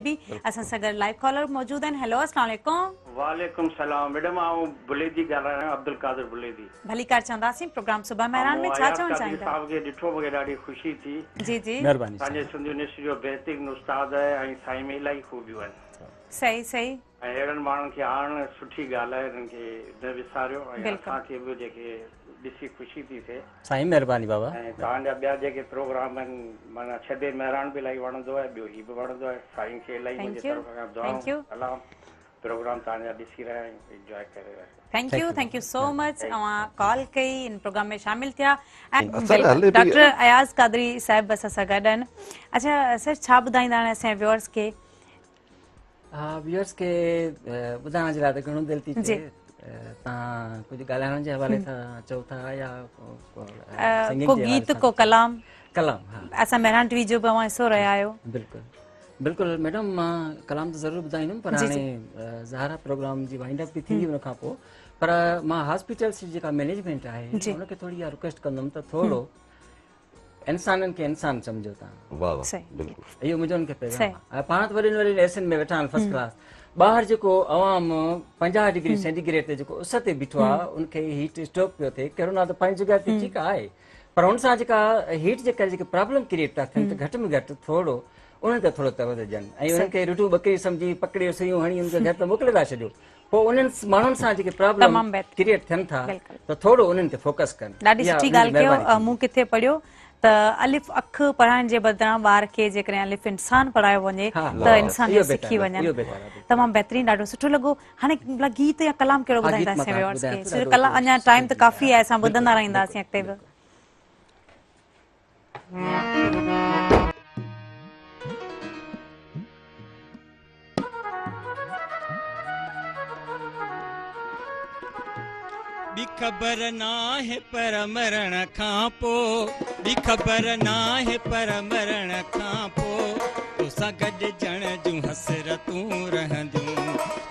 भी असां सां गॾु लाइव कॉलर मौजूद आहिनि। हेलो अस्सलाम वालेकुम। वालेकुम सलाम मैडम, आऊं बुलेदी ॻाल्हाइ रहियो, अब्दुल कादिर बुलेदी। भली कार चवंदासीं प्रोग्राम सुबह मेहरान में छा चवणु चाहींदा? साहब खे ॾिठो मूंखे ॾाढी ख़ुशी थी। जी जी महिरबानी। तव्हांजे सिंध यूनिवर्सिटी जो बहितरीन उस्ताद आहे ऐं साईं में इलाही खूबियूं आहिनि। सही सही। ऐं अहिड़नि माण्हुनि खे आणणु सुठी ॻाल्हि आहे, हिननि खे न विसारियो ऐं असांखे बि जेके ॾिसी ख़ुशी थी थिए। साईं महिरबानी बाबा। ऐं तव्हांजा ॿिया जेके प्रोग्राम आहिनि माना छदे मेहरान बि इलाही वणंदो आहे, ॿियो हीउ बि वणंदो आहे। साईं खे इलाही मुंहिंजे तरफ़ खां दुआऊं सलाम। प्रोग्राम तव्हांजा ॾिसी रहिया आहियूं, एंजॉय करे रहिया आहियूं। Thank you so much. अवां कॉल कई इन प्रोग्राम में शामिल थिया। डॉक्टर अयाज़ कादरी साहिब असां सां गॾु आहिनि। अच्छा सर छा ॿुधाईंदा आहिनि असांजे व्यूअर्स खे? व्यूअर्स खे ॿुधाइण जे लाइ त घणो दिलि थी थिए। तव्हां कुझु ॻाल्हाइण जे हवाले सां चओ था या को गीत को कलाम? कलाम, हा। असां मेहरान टीवी जो बि अवां हिसो रहिया आहियो। बिल्कुलु बिल्कुलु मैडम, मां कलाम त ज़रूरु ॿुधाईंदुमि, पर हाणे ज़ाहरा प्रोग्राम जी वाइंड अप बि थींदी उन खां पोइ। पर मां हॉस्पिटल्स जी जेका मैनेजमेंट आहे उनखे थोरी इहा रिक्वेस्ट कंदुमि त थोरो इंसाननि खे इंसान सम्झो तव्हां। वाह वाह, बिल्कुलु इहो मुंहिंजो उनखे पैगाम आहे। पाण त वॾनि वॾनि एसियुनि में वेठा आहिनि फर्स्ट क्लास। ॿाहिरि जेको अवाम 50 डिग्री सेंटीग्रेड ते जेको उस ते बीठो आहे उनखे हीट स्ट्रोक पियो थिए। कोरोना त पंहिंजी जॻह ते ठीकु आहे, पर हुन सां जेका हीट जे करे जेके प्रॉब्लम क्रिएट था थियनि त घटि में घटि थोरो उन्हनि खे थोरो तवजो ॾियनि ऐं उन्हनि खे रुटू बकरी सम्झी पकड़े सुयूं हणी उनखे घर ते मोकिले था छॾियो। पोइ उन्हनि माण्हुनि सां जेके प्रॉब्लम क्रिएट थियनि था त थोरो उन्हनि ते फोकस कनि। ॾाढी सुठी ॻाल्हि कयो। मूं किथे पढ़ियो त अलिफ अख पढ़ाइण जे बदिरां ॿार खे जेकॾहिं अलिफ इंसान पढ़ायो वञे त इंसान सिखी वञनि। तमामु बहितरीन, ॾाढो सुठो लॻो। हाणे गीत या कलाम कहिड़ो ॿुधाईंदासीं व्यूअर्स खे? अञा टाइम त काफ़ी आहे, असां ॿुधंदा रहंदासीं अॻिते बि। बि ख़बर नाहे पर मरण खां पोइ, बि ख़बर नाहे पर मरण खां पोइ तोसां गॾिजण जूं हसरतूं रहंदियूं,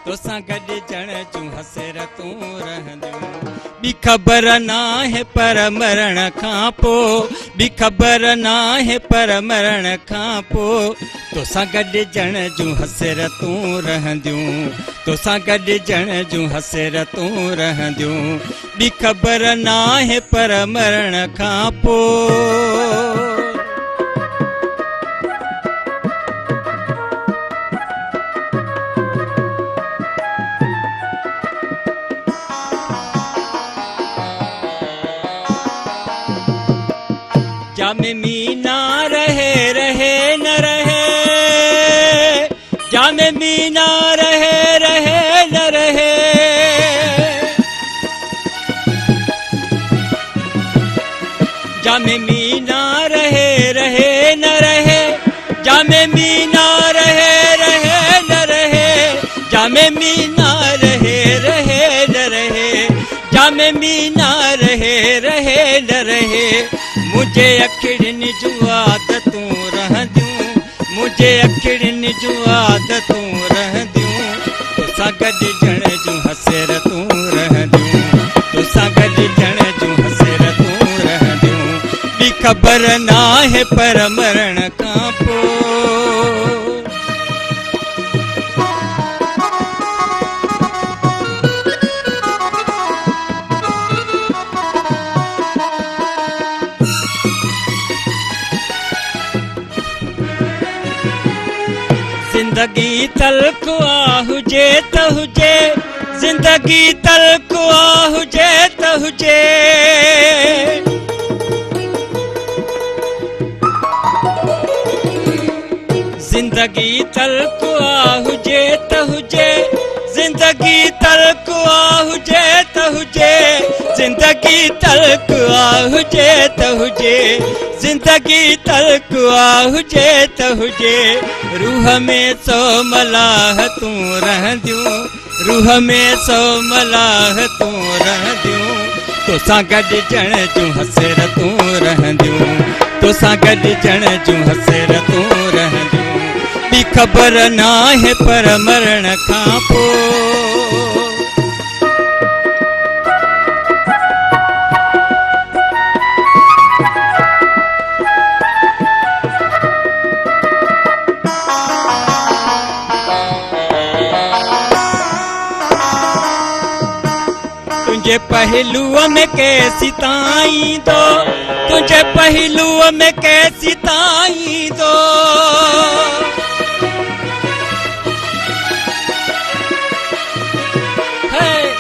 तोसां गॾिजण जूं हसरतूं रहंदियूं। बि ख़बर नाहे पर मरण खां पोइ, बि ख़बर नाहे पर मरण खां पोइ तोसां गॾिजण जूं हसरतूं रहंदियूं, तोसां गॾिजण जूं हसरतूं रहंदियूं। बि ख़बर नाहे पर मरण खां पोइ। जामे मीना रहे रहे न रहे, जामे मीना रहे रहे न रहे, जामे मीना रहे रहे न रहे, जामे मीना रहे रहे न रहे, जामे मीना रहे रहे न रहे, जामे मीना रहे रहे न रहे। मुझे अखिड़िन जूं आदतूं रहंदियूं, मुझे अखिड़िन जूं आदतूं रहंदियूं, तोसां गॾिजण जूं हसरतूं रहंदियूं, तोसां गॾिजण जूं हसरतूं रहंदियूं। बि ख़बर नाहे पर मरण खां पोइ। जिंदगी तल्ख आ हुजे त हुजे, जिंदगी तल्ख आ हुजे त हुजे, जिंदगी तल्ख आ हुजे त हुजे, जिंदगी तल्ख आ हुजे त हुजे, जिंदगी तल्ख आ हुजे त हुजे, जिंदगी तल्ख आ हुजे त हुजे। रूह में सो मलाहतूं रहंदियूं, रूह में सो मलाहतूं रहंदियूं, तोसां गॾिजण जूं हसरतूं रहंदियूं, तोसां गॾिजण जूं हसरतूं रहंदियूं। बि ख़बर नाहे पर मरण खां पोइ। तुंहिंजे पहलूअ में कैसी ताईंदो, तुंहिंजे पहलूअ में कैसी ताईंदो।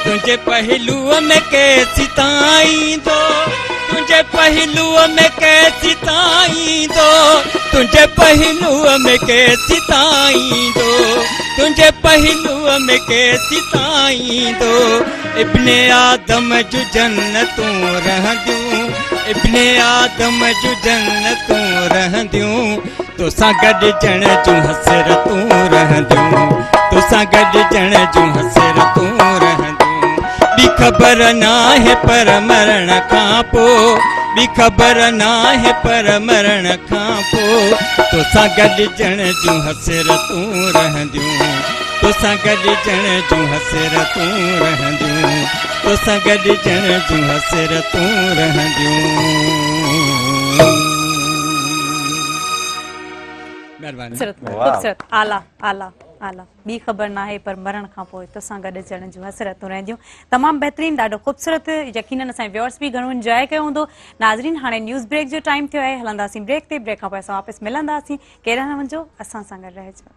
तुंहिंजे पहलूअ में कैसी ताईंदो, तुंहिंजे पहलूअ में कैसी ताईंदो, तुंहिंजे पहलूअ में कैसी ताईंदो, तुंहिंजे पहलूअ में कैसी ताईंदो। इब्ने आदम जूं जन्नतूं रहंदियूं, इब्ने आदम जूं जन्नतूं रहंदियूं, तोसां गॾिजण जूं हसरतूं रहंदियूं, तोसां गॾिजण जूं हसरतूं रहंदियूं। ॿी ख़बर नाहे पर मरण खां पोइ, ॿी ख़बर नाहे पर मरण खां पोइ, तोसां गॾिजण जूं हसरतूं रहंदियूं, तोसां गॾिजण जूं हसरतूं रहंदियूं, तोसां गॾिजण जूं हसरतूं रहंदियूं। महिरबानी। ख़ूबसूरत, आला आला आला। ॿी ख़बर नाहे पर मरण खां पोइ तोसां गॾिजण जूं हसरतूं रहंदियूं। तमामु बहितरीनु, ॾाढो ख़ूबसूरत। यकीनन असांजे व्यूअर्स बि घणो इंजॉय कयो हूंदो। नाज़रीन, हाणे न्यूज़ ब्रेक जो टाइम थियो आहे, हलंदासीं ब्रेक ते। ब्रेक खां पोइ असां वापसि मिलंदासीं। केरु न वञो, असां सां गॾु रहिजो।